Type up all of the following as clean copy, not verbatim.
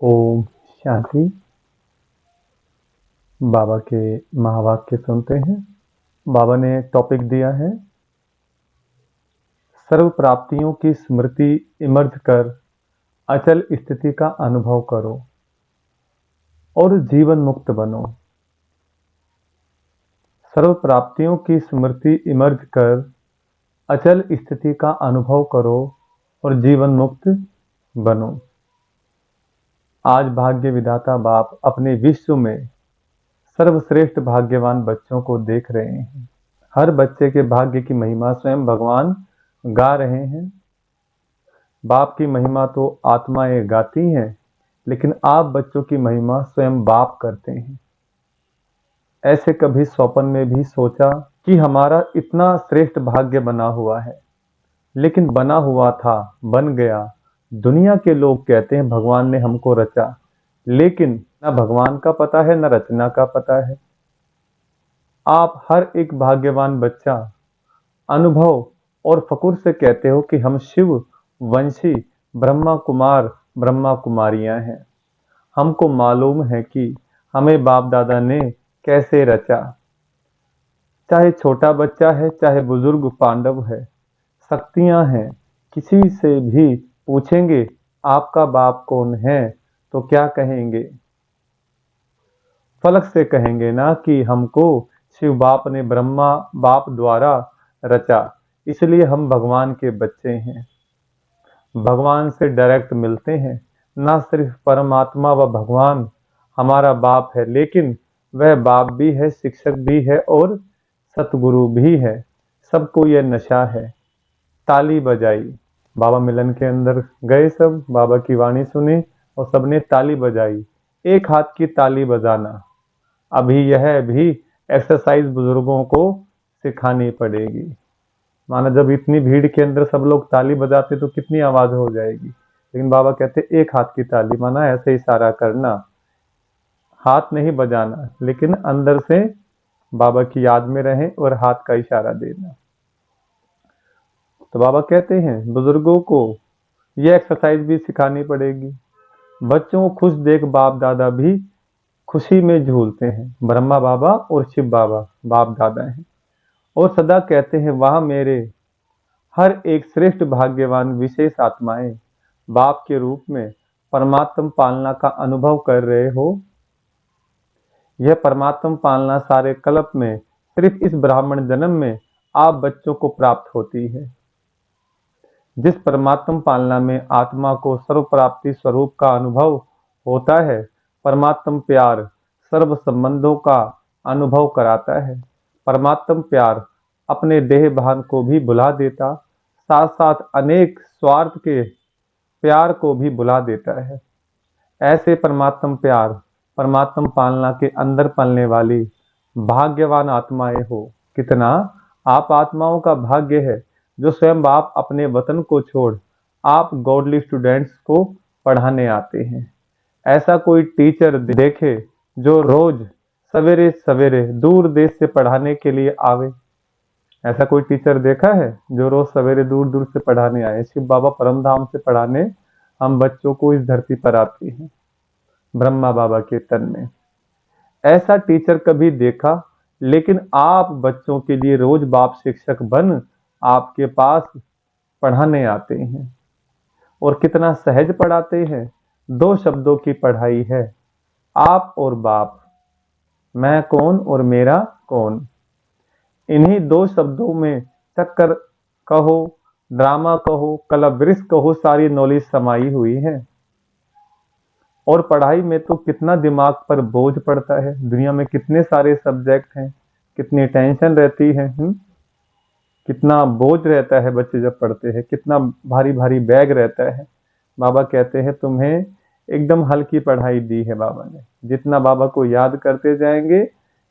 ओम शांति। बाबा के महावाक्य सुनते हैं। बाबा ने टॉपिक दिया है, सर्व प्राप्तियों की स्मृति इमर्ज कर अचल स्थिति का अनुभव करो और जीवन मुक्त बनो। सर्व प्राप्तियों की स्मृति इमर्ज कर अचल स्थिति का अनुभव करो और जीवन मुक्त बनो। आज भाग्य विधाता बाप अपने विश्व में सर्वश्रेष्ठ भाग्यवान बच्चों को देख रहे हैं। हर बच्चे के भाग्य की महिमा स्वयं भगवान गा रहे हैं। बाप की महिमा तो आत्माएं गाती हैं, लेकिन आप बच्चों की महिमा स्वयं बाप करते हैं। ऐसे कभी स्वप्न में भी सोचा कि हमारा इतना श्रेष्ठ भाग्य बना हुआ है, लेकिन बना हुआ था, बन गया। दुनिया के लोग कहते हैं भगवान ने हमको रचा, लेकिन न भगवान का पता है, न रचना का पता है। आप हर एक भाग्यवान बच्चा अनुभव और फकुर से कहते हो कि हम शिव वंशी ब्रह्मा कुमार ब्रह्मा कुमारियां हैं। हमको मालूम है कि हमें बाप दादा ने कैसे रचा। चाहे छोटा बच्चा है, चाहे बुजुर्ग पांडव है, शक्तियां हैं। किसी से भी पूछेंगे आपका बाप कौन है तो क्या कहेंगे? फलक से कहेंगे ना कि हमको शिव बाप ने ब्रह्मा बाप द्वारा रचा, इसलिए हम भगवान के बच्चे हैं। भगवान से डायरेक्ट मिलते हैं। ना सिर्फ परमात्मा व भगवान हमारा बाप है, लेकिन वह बाप भी है, शिक्षक भी है और सतगुरु भी है। सबको यह नशा है। ताली बजाई। बाबा मिलन के अंदर गए, सब बाबा की वाणी सुनी और सबने ताली बजाई। एक हाथ की ताली बजाना, अभी यह भी एक्सरसाइज बुजुर्गों को सिखानी पड़ेगी। माना जब इतनी भीड़ के अंदर सब लोग ताली बजाते तो कितनी आवाज हो जाएगी, लेकिन बाबा कहते एक हाथ की ताली, माना ऐसे इशारा करना, हाथ नहीं बजाना, लेकिन अंदर से बाबा की याद में रहें और हाथ का इशारा देना। तो बाबा कहते हैं बुजुर्गों को यह एक्सरसाइज भी सिखानी पड़ेगी। बच्चों को खुश देख बाप दादा भी खुशी में झूलते हैं। ब्रह्मा बाबा और शिव बाबा बाप दादा हैं और सदा कहते हैं वहां मेरे हर एक श्रेष्ठ भाग्यवान विशेष आत्माएं बाप के रूप में परमात्म पालना का अनुभव कर रहे हो। यह परमात्म पालना सारे कल्प में सिर्फ इस ब्राह्मण जन्म में आप बच्चों को प्राप्त होती है। जिस परमात्म पालना में आत्मा को सर्व प्राप्ति स्वरूप का अनुभव होता है, परमात्म प्यार सर्व संबंधों का अनुभव कराता है। परमात्म प्यार अपने देह भान को भी भुला देता, साथ साथ अनेक स्वार्थ के प्यार को भी भुला देता है। ऐसे परमात्म प्यार परमात्म पालना के अंदर पलने वाली भाग्यवान आत्माएं हो। कितना आप आत्माओं का भाग्य है जो स्वयं बाप अपने वतन को छोड़ आप गॉडली स्टूडेंट्स को पढ़ाने आते हैं। ऐसा कोई टीचर देखे जो रोज सवेरे सवेरे दूर देश से पढ़ाने के लिए आवे? ऐसा कोई टीचर देखा है जो रोज सवेरे दूर दूर से पढ़ाने आए? शिव बाबा परम धाम से पढ़ाने हम बच्चों को इस धरती पर आते हैं, ब्रह्मा बाबा के तन में। ऐसा टीचर कभी देखा? लेकिन आप बच्चों के लिए रोज बाप शिक्षक बन आपके पास पढ़ाने आते हैं और कितना सहज पढ़ाते हैं। दो शब्दों की पढ़ाई है, आप और बाप, मैं कौन और मेरा कौन। इन्हीं दो शब्दों में चक्कर कहो, ड्रामा कहो, कलावृष कहो, सारी नॉलेज समाई हुई है। और पढ़ाई में तो कितना दिमाग पर बोझ पड़ता है। दुनिया में कितने सारे सब्जेक्ट हैं, कितनी टेंशन रहती है, कितना बोझ रहता है बच्चे जब पढ़ते हैं, कितना भारी भारी बैग रहता है। बाबा कहते हैं तुम्हें एकदम हल्की पढ़ाई दी है बाबा ने। जितना बाबा को याद करते जाएंगे,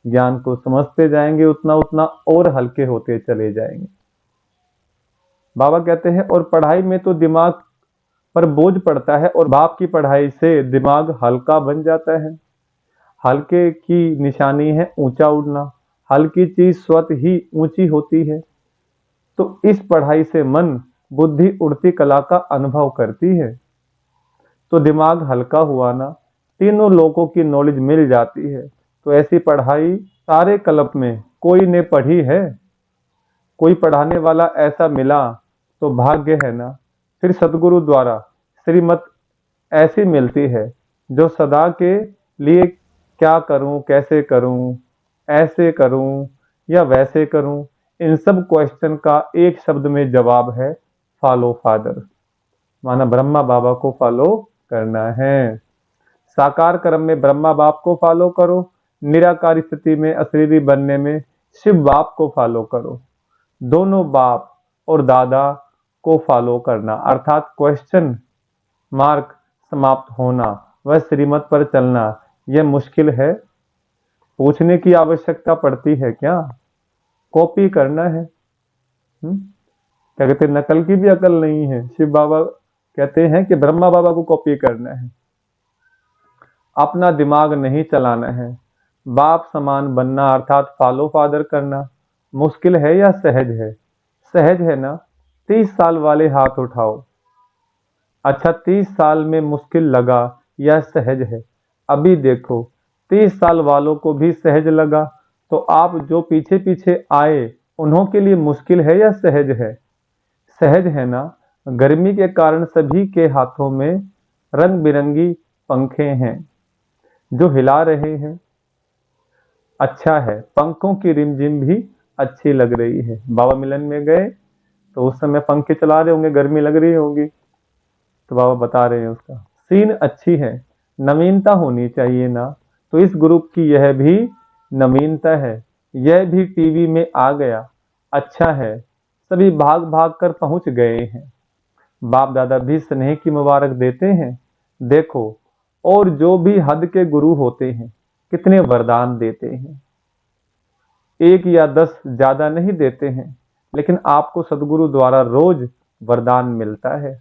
ज्ञान को समझते जाएंगे, उतना उतना और हल्के होते चले जाएंगे। बाबा कहते हैं और पढ़ाई में तो दिमाग पर बोझ पड़ता है और बाप की पढ़ाई से दिमाग हल्का बन जाता है। हल्के की निशानी है ऊंचा उड़ना। हल्की चीज स्वतः ही ऊंची होती है। तो इस पढ़ाई से मन बुद्धि उड़ती कला का अनुभव करती है। तो दिमाग हल्का हुआ ना, तीनों लोगों की नॉलेज मिल जाती है। तो ऐसी पढ़ाई सारे कल्प में कोई ने पढ़ी है? कोई पढ़ाने वाला ऐसा मिला तो भाग्य है ना। फिर सदगुरु द्वारा श्रीमत ऐसी मिलती है जो सदा के लिए क्या करूं, कैसे करूं, ऐसे करूं या वैसे करूं, इन सब क्वेश्चन का एक शब्द में जवाब है, फॉलो फादर। माना ब्रह्मा बाबा को फॉलो करना है। साकार कर्म में ब्रह्मा बाप को फॉलो करो, निराकार स्थिति में अशरीरी बनने में शिव बाप को फॉलो करो। दोनों बाप और दादा को फॉलो करना अर्थात क्वेश्चन मार्क समाप्त होना व श्रीमत पर चलना, यह मुश्किल है? पूछने की आवश्यकता पड़ती है क्या? कॉपी करना है। क्या कहते हैं, नकल की भी अकल नहीं है। शिव बाबा कहते हैं कि ब्रह्मा बाबा को कॉपी करना है, अपना दिमाग नहीं चलाना है। बाप समान बनना अर्थात फॉलो फादर करना मुश्किल है या सहज है? सहज है ना। 30 साल वाले हाथ उठाओ। अच्छा, 30 साल में मुश्किल लगा या सहज है? अभी देखो, 30 साल वालों को भी सहज लगा, तो आप जो पीछे पीछे आए उन्हों के लिए मुश्किल है या सहज है? सहज है ना। गर्मी के कारण सभी के हाथों में रंग बिरंगी पंखे हैं जो हिला रहे हैं। अच्छा है, पंखों की रिमझिम भी अच्छी लग रही है। बाबा मिलन में गए तो उस समय पंखे चला रहे होंगे, गर्मी लग रही होगी, तो बाबा बता रहे हैं उसका सीन अच्छी है। नवीनता होनी चाहिए ना। तो इस ग्रुप की यह भी नवीनता है, यह भी टीवी में आ गया। अच्छा है, सभी भाग भाग कर पहुंच गए हैं। बाप दादा भी स्नेह की मुबारक देते हैं। देखो, और जो भी हद के गुरु होते हैं कितने वरदान देते हैं। 1 या 10 ज्यादा नहीं देते हैं, लेकिन आपको सदगुरु द्वारा रोज वरदान मिलता है।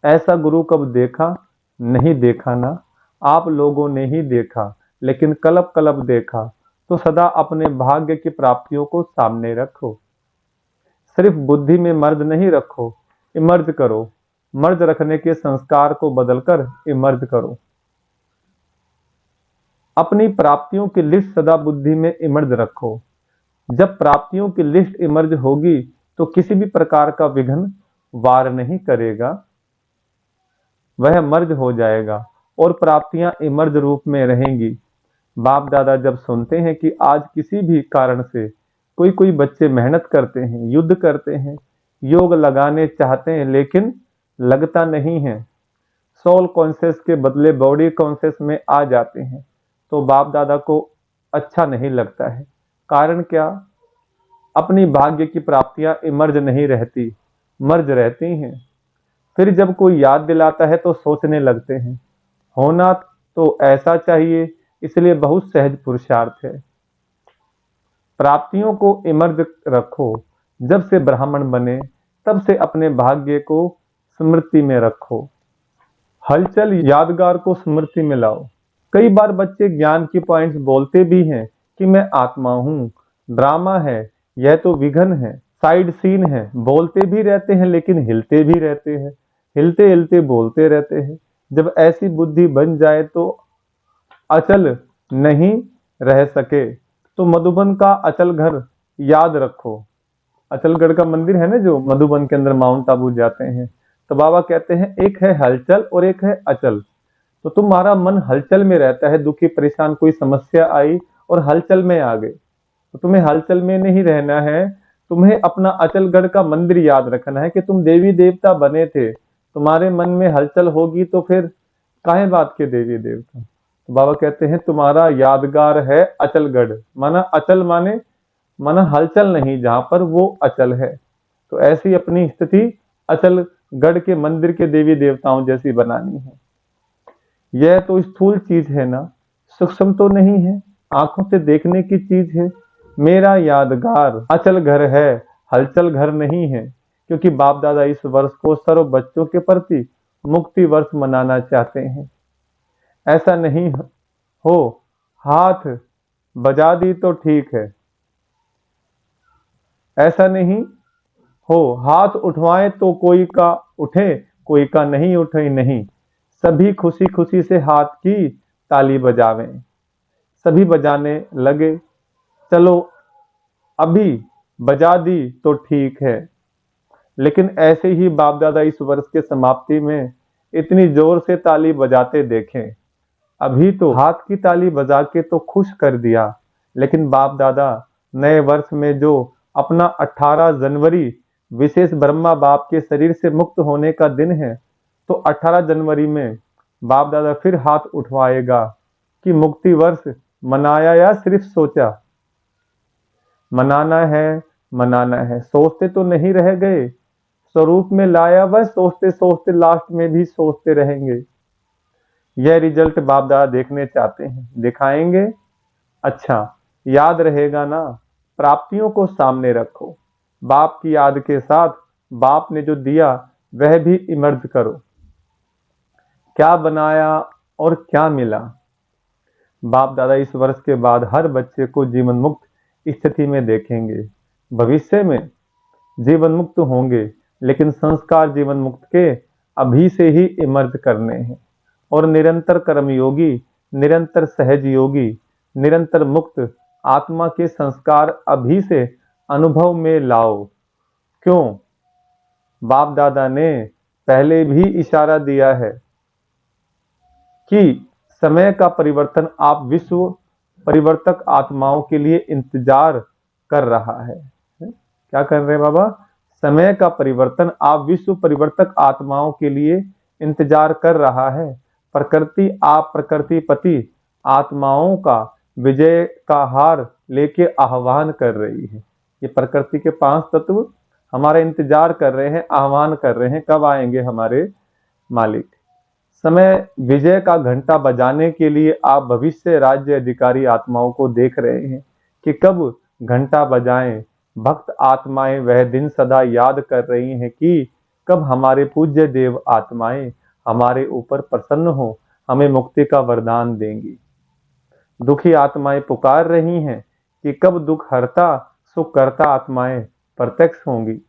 ऐसा गुरु कब देखा? नहीं देखा ना। आप लोगों ने ही देखा, लेकिन कलब कलब देखा। तो सदा अपने भाग्य की प्राप्तियों को सामने रखो। सिर्फ बुद्धि में मर्ज नहीं रखो, इमर्ज करो। मर्ज रखने के संस्कार को बदलकर इमर्ज करो। अपनी प्राप्तियों की लिस्ट सदा बुद्धि में इमर्ज रखो। जब प्राप्तियों की लिस्ट इमर्ज होगी तो किसी भी प्रकार का विघ्न वार नहीं करेगा, वह मर्ज हो जाएगा और प्राप्तियां इमर्ज रूप में रहेंगी। बाप दादा जब सुनते हैं कि आज किसी भी कारण से कोई कोई बच्चे मेहनत करते हैं, युद्ध करते हैं, योग लगाने चाहते हैं, लेकिन लगता नहीं है, सोल कॉन्शियस के बदले बॉडी कॉन्शियस में आ जाते हैं, तो बाप दादा को अच्छा नहीं लगता है। कारण क्या? अपनी भाग्य की प्राप्तियां इमर्ज नहीं रहती, मर्ज रहती हैं। फिर जब कोई याद दिलाता है तो सोचने लगते हैं, होना तो ऐसा चाहिए, इसलिए बहुत सहज पुरुषार्थ है। प्राप्तियों को इमर्ज रखो। जब से ब्राह्मण बने तब से अपने भाग्य को स्मृति में रखो। हलचल यादगार को स्मृति में लाओ। कई बार बच्चे ज्ञान की पॉइंट्स बोलते भी हैं कि मैं आत्मा हूं, ड्रामा है, यह तो विघन है, साइड सीन है। बोलते भी रहते हैं लेकिन हिलते भी रहते हैं, हिलते हिलते बोलते रहते हैं। जब ऐसी बुद्धि बन जाए तो अचल नहीं रह सके, तो मधुबन का अचल घर याद रखो। अचलगढ़ का मंदिर है ना जो मधुबन के अंदर, माउंट आबू जाते हैं, तो बाबा कहते हैं एक है हलचल और एक है अचल। तो तुम्हारा मन हलचल में रहता है, दुखी परेशान कोई समस्या आई और हलचल में आ गए, तो तुम्हें हलचल में नहीं रहना है। तुम्हें अपना अचलगढ़ का मंदिर याद रखना है कि तुम देवी देवता बने थे। तुम्हारे मन में हलचल होगी तो फिर काहे बात के देवी देवता। तो बाबा कहते हैं तुम्हारा यादगार है अचलगढ़। माना अचल माना हलचल नहीं, जहां पर वो अचल है। तो ऐसी अपनी स्थिति अचलगढ़ के मंदिर के देवी देवताओं जैसी बनानी है। यह तो स्थूल चीज है ना, सूक्ष्म तो नहीं है, आंखों से देखने की चीज है। मेरा यादगार अचल घर है, हलचल घर नहीं है। क्योंकि बाप दादा इस वर्ष को सर्व बच्चों के प्रति मुक्ति वर्ष मनाना चाहते हैं। ऐसा नहीं हो हाथ बजा दी तो ठीक है, ऐसा नहीं हो हाथ उठवाएं तो कोई का उठे, कोई का नहीं उठे, नहीं। सभी खुशी खुशी से हाथ की ताली बजावें। सभी बजाने लगे। चलो अभी बजा दी तो ठीक है, लेकिन ऐसे ही बाप दादा इस वर्ष के समाप्ति में इतनी जोर से ताली बजाते देखें। अभी तो हाथ की ताली बजा के तो खुश कर दिया, लेकिन बाप दादा नए वर्ष में जो अपना 18 जनवरी विशेष ब्रह्मा बाप के शरीर से मुक्त होने का दिन है, तो 18 जनवरी में बाप दादा फिर हाथ उठवाएगा कि मुक्ति वर्ष मनाया या सिर्फ सोचा। मनाना है, मनाना है, सोचते तो नहीं रह गए, स्वरूप में लाया वह सोचते सोचते लास्ट में भी सोचते रहेंगे। यह रिजल्ट बाप दादा देखने चाहते हैं, दिखाएंगे। अच्छा, याद रहेगा ना, प्राप्तियों को सामने रखो, बाप की याद के साथ बाप ने जो दिया वह भी इमर्ज करो। क्या बनाया और क्या मिला। बाप दादा इस वर्ष के बाद हर बच्चे को जीवन मुक्त स्थिति में देखेंगे। भविष्य में जीवन मुक्त होंगे, लेकिन संस्कार जीवन मुक्त के अभी से ही इमर्ज करने हैं। और निरंतर कर्मयोगी, निरंतर सहज योगी, निरंतर मुक्त आत्मा के संस्कार अभी से अनुभव में लाओ। क्यों? बाप दादा ने पहले भी इशारा दिया है कि समय का परिवर्तन आप विश्व परिवर्तक आत्माओं के लिए इंतजार कर रहा है। क्या कर रहे हैं बाबा? समय का परिवर्तन आप विश्व परिवर्तक आत्माओं के लिए इंतजार कर रहा है। प्रकृति आप प्रकृतिपति आत्माओं का विजय का हार लेके आह्वान कर रही है। ये प्रकृति के 5 तत्व हमारा इंतजार कर रहे हैं, आह्वान कर रहे हैं, कब आएंगे हमारे मालिक। समय विजय का घंटा बजाने के लिए आप भविष्य राज्य अधिकारी आत्माओं को देख रहे हैं कि कब घंटा बजाएं। भक्त आत्माएं वह दिन सदा याद कर रही हैं कि कब हमारे पूज्य देव आत्माएं हमारे ऊपर प्रसन्न हो, हमें मुक्ति का वरदान देंगी। दुखी आत्माएं पुकार रही हैं कि कब दुख हरता सुख करता आत्माएं प्रत्यक्ष होंगी।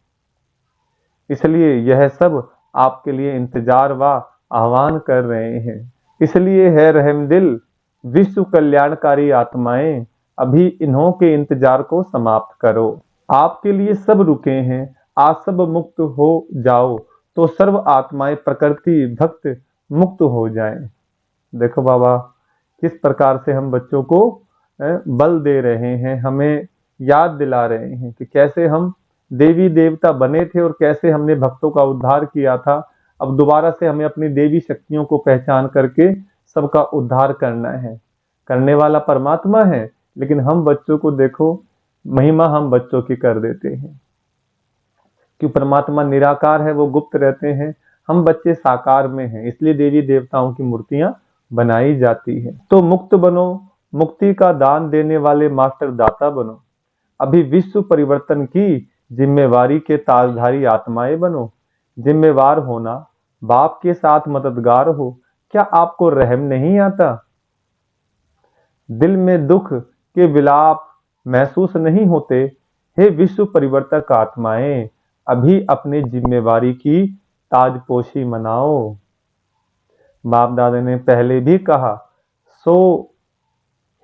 इसलिए यह सब आपके लिए इंतजार व आह्वान कर रहे हैं। इसलिए है रहमदिल विश्व कल्याणकारी आत्माएं, अभी इन्हों के इंतजार को समाप्त करो। आपके लिए सब रुके हैं, आज सब मुक्त हो जाओ तो सर्व आत्माएं प्रकृति भक्त मुक्त हो जाएं। देखो बाबा किस प्रकार से हम बच्चों को बल दे रहे हैं, हमें याद दिला रहे हैं कि कैसे हम देवी देवता बने थे और कैसे हमने भक्तों का उद्धार किया था। अब दोबारा से हमें अपनी देवी शक्तियों को पहचान करके सबका उद्धार करना है। करने वाला परमात्मा है, लेकिन हम बच्चों को देखो महिमा हम बच्चों की कर देते हैं। कि परमात्मा निराकार है, वो गुप्त रहते हैं, हम बच्चे साकार में हैं, इसलिए देवी देवताओं की मूर्तियां बनाई जाती है। तो मुक्त बनो, मुक्ति का दान देने वाले मास्टर दाता बनो। अभी विश्व परिवर्तन की जिम्मेवारी के ताजधारी आत्माएं बनो। जिम्मेवार होना, बाप के साथ मददगार हो। क्या आपको रहम नहीं आता? दिल में दुख के विलाप महसूस नहीं होते? हे विश्व परिवर्तक आत्माएं, अभी अपनी जिम्मेवारी की ताजपोशी मनाओ। बाप दादा ने पहले भी कहा, सो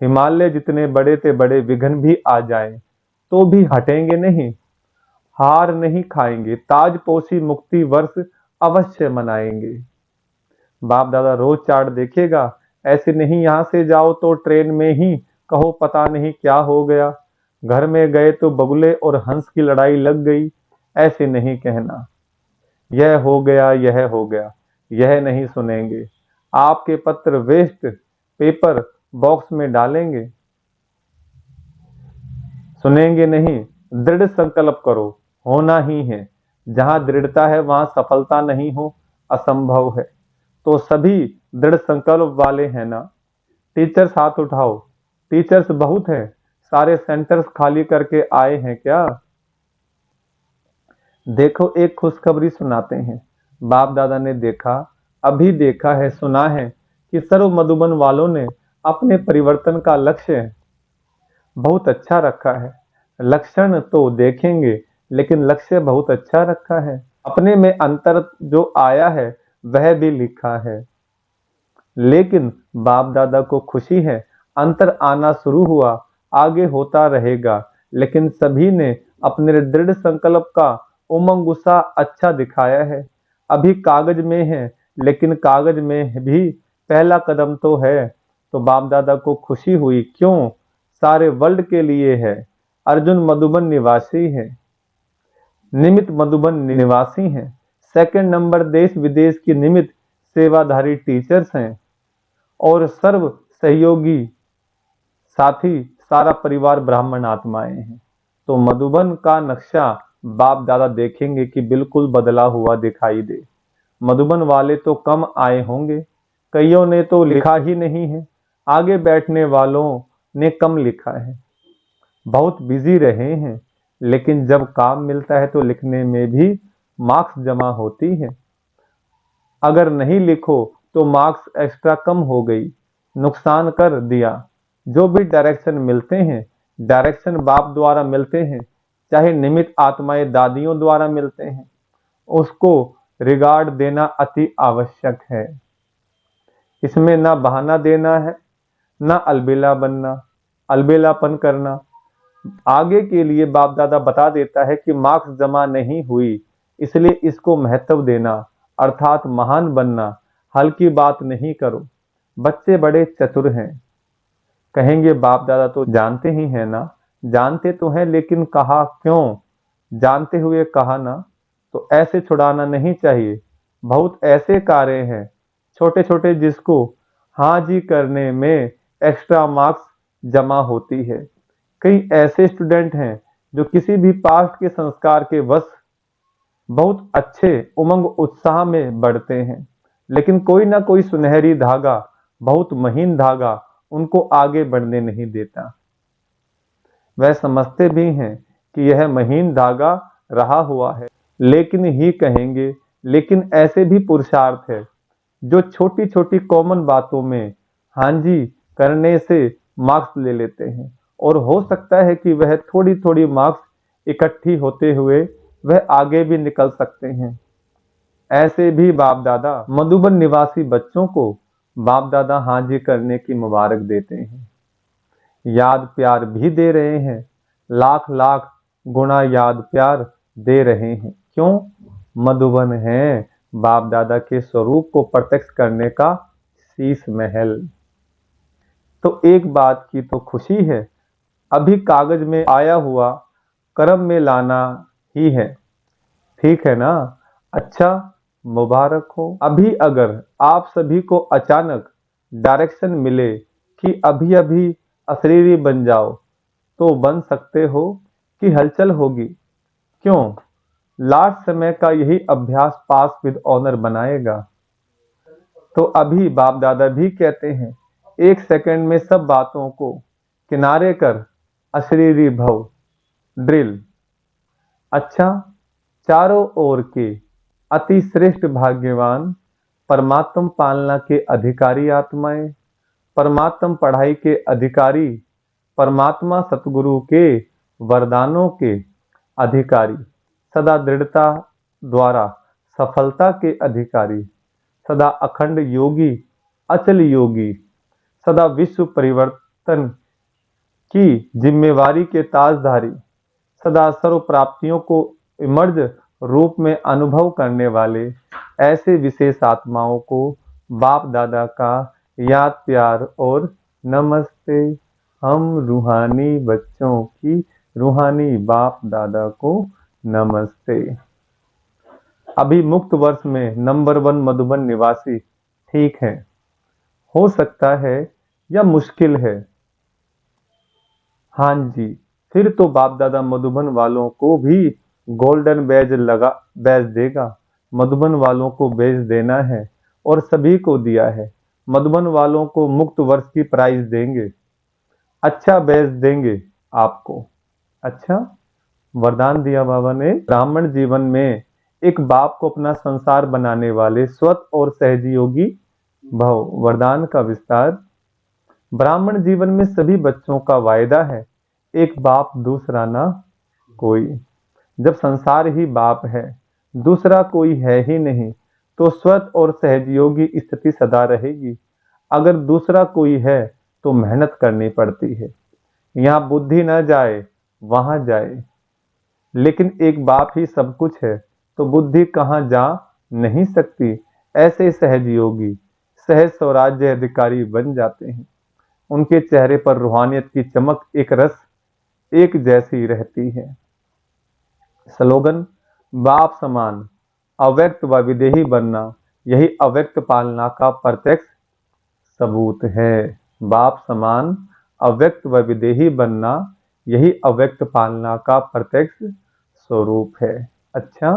हिमालय जितने बड़े से बड़े विघ्न भी आ जाएं तो भी हटेंगे नहीं, हार नहीं खाएंगे, ताजपोशी मुक्ति वर्ष अवश्य मनाएंगे। बाप दादा रोज चार्ट देखेगा, ऐसे नहीं यहां से जाओ तो ट्रेन में ही कहो पता नहीं क्या हो गया, घर में गए तो बगुले और हंस की लड़ाई लग गई। ऐसे नहीं कहना, यह हो गया, यह हो गया, यह नहीं सुनेंगे। आपके पत्र वेस्ट पेपर बॉक्स में डालेंगे, सुनेंगे नहीं। दृढ़ संकल्प करो, होना ही है। जहां दृढ़ता है वहां सफलता नहीं हो असंभव है। तो सभी दृढ़ संकल्प वाले हैं ना? टीचर्स हाथ उठाओ। टीचर्स बहुत हैं, सारे सेंटर्स खाली करके आए हैं क्या? देखो एक खुशखबरी सुनाते हैं। बाप दादा ने देखा, अभी देखा है, सुना है कि सर्व मधुबन वालों ने अपने परिवर्तन का लक्ष्य बहुत अच्छा रखा है। लक्षण तो देखेंगे, लेकिन लक्ष्य बहुत अच्छा रखा है। अपने में अंतर जो आया है वह भी लिखा है। लेकिन बाप दादा को खुशी है, अंतर आना शुरू हुआ, आगे होता रहेगा। लेकिन सभी ने अपने दृढ़ संकल्प का उमंग उत्साह अच्छा दिखाया है। अभी कागज में है, लेकिन कागज में भी पहला कदम तो है। तो बाप दादा को खुशी हुई, क्यों? सारे वर्ल्ड के लिए है। अर्जुन मधुबन निवासी है, निमित मधुबन निवासी हैं। सेकंड नंबर देश विदेश की निमित सेवाधारी टीचर्स हैं और सर्व सहयोगी साथी सारा परिवार ब्राह्मण आत्माएं हैं। तो मधुबन का नक्शा बाप दादा देखेंगे कि बिल्कुल बदला हुआ दिखाई दे। मधुबन वाले तो कम आए होंगे, कईयों ने तो लिखा ही नहीं है, आगे बैठने वालों ने कम लिखा है, बहुत बिजी रहे हैं। लेकिन जब काम मिलता है तो लिखने में भी मार्क्स जमा होती है। अगर नहीं लिखो तो मार्क्स एक्स्ट्रा कम हो गई, नुकसान कर दिया। जो भी डायरेक्शन मिलते हैं, डायरेक्शन बाप द्वारा मिलते हैं, चाहे निमित्त आत्माएं दादियों द्वारा मिलते हैं, उसको रिगार्ड देना अति आवश्यक है। इसमें ना बहाना देना है, ना अलबेला बनना, अलबेलापन करना। आगे के लिए बाप दादा बता देता है कि मार्क्स जमा नहीं हुई, इसलिए इसको महत्व देना, अर्थात महान बनना, हल्की बात नहीं करो। बच्चे बड़े चतुर हैं, कहेंगे बाप दादा तो जानते ही हैं ना। जानते तो हैं, लेकिन कहा क्यों? जानते हुए कहा ना, तो ऐसे छुड़ाना नहीं चाहिए। बहुत ऐसे कार्य हैं छोटे छोटे जिसको हाँ जी करने में एक्स्ट्रा मार्क्स जमा होती है। कई ऐसे स्टूडेंट हैं जो किसी भी पास्ट के संस्कार के वश बहुत अच्छे उमंग उत्साह में बढ़ते हैं, लेकिन कोई ना कोई सुनहरी धागा, बहुत महीन धागा उनको आगे बढ़ने नहीं देता। वह समझते भी हैं कि यह महीन धागा रहा हुआ है, लेकिन ही कहेंगे। लेकिन ऐसे भी पुरुषार्थ है जो छोटी छोटी कॉमन बातों में हाँ जी करने से मार्क्स ले लेते हैं, और हो सकता है कि वह थोड़ी थोड़ी मार्क्स इकट्ठी होते हुए वह आगे भी निकल सकते हैं। ऐसे भी बाप दादा मधुबन निवासी बच्चों को बाप दादा हाँ जी करने की मुबारक देते हैं, याद प्यार भी दे रहे हैं। लाख लाख गुना याद प्यार दे रहे हैं। क्यों? मधुबन है बाप दादा के स्वरूप को प्रत्यक्ष करने का शीश महल। तो एक बात की तो खुशी है, अभी कागज में आया हुआ कर्म में लाना ही है, ठीक है ना? अच्छा, मुबारक हो। अभी अगर आप सभी को अचानक डायरेक्शन मिले कि अभी अभी अशरीरी बन जाओ, तो बन सकते हो कि हलचल होगी। क्यों? लास्ट समय का यही अभ्यास पास विद ऑनर बनाएगा। तो अभी बाप दादा भी कहते हैं, एक सेकंड में सब बातों को किनारे कर अशरीरी भव ड्रिल। अच्छा, चारों ओर के अति श्रेष्ठ भाग्यवान परमात्म पालना के अधिकारी आत्माएं, परमात्म पढ़ाई के अधिकारी, परमात्मा सतगुरु के वरदानों के अधिकारी, सदा दृढ़ता द्वारा सफलता के अधिकारी, सदा अखंड योगी, अचल योगी, सदा विश्व परिवर्तन की जिम्मेवारी के ताजधारी, सदा सर्व प्राप्तियों को इमर्ज रूप में अनुभव करने वाले, ऐसे विशेष आत्माओं को बाप दादा का याद प्यार और नमस्ते। हम रूहानी बच्चों की रूहानी बाप दादा को नमस्ते। अभी मुक्त वर्ष में नंबर 1 मधुबन निवासी ठीक है, हो सकता है या मुश्किल है। हाँ जी, फिर तो बाप दादा मधुबन वालों को भी गोल्डन बैज देगा। मधुबन वालों को बैज देना है और सभी को दिया है। मधुबन वालों को मुक्त वर्ष की प्राइज देंगे, अच्छा बैज देंगे आपको। अच्छा, वरदान दिया बाबा ने। ब्राह्मण जीवन में एक बाप को अपना संसार बनाने वाले स्वत और सहजयोगी भव। वरदान का विस्तार। ब्राह्मण जीवन में सभी बच्चों का वायदा है, एक बाप दूसरा ना कोई। जब संसार ही बाप है, दूसरा कोई है ही नहीं, तो स्वत और सहजयोगी स्थिति सदा रहेगी। अगर दूसरा कोई है तो मेहनत करनी पड़ती है। यहाँ बुद्धि न जाए वहां जाए। लेकिन एक बाप ही सब कुछ है तो बुद्धि कहाँ जा नहीं सकती। ऐसे सहज योगी सहज स्वराज्य अधिकारी बन जाते हैं। उनके चेहरे पर रूहानियत की चमक एक रस एक जैसी रहती है। स्लोगन, बाप समान अव्यक्त व विदेही बनना यही अव्यक्त पालना का प्रत्यक्ष सबूत है। बाप समान अव्यक्त व विदेही बनना यही अव्यक्त पालना का प्रत्यक्ष स्वरूप है। अच्छा,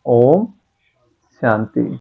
ओम शांति।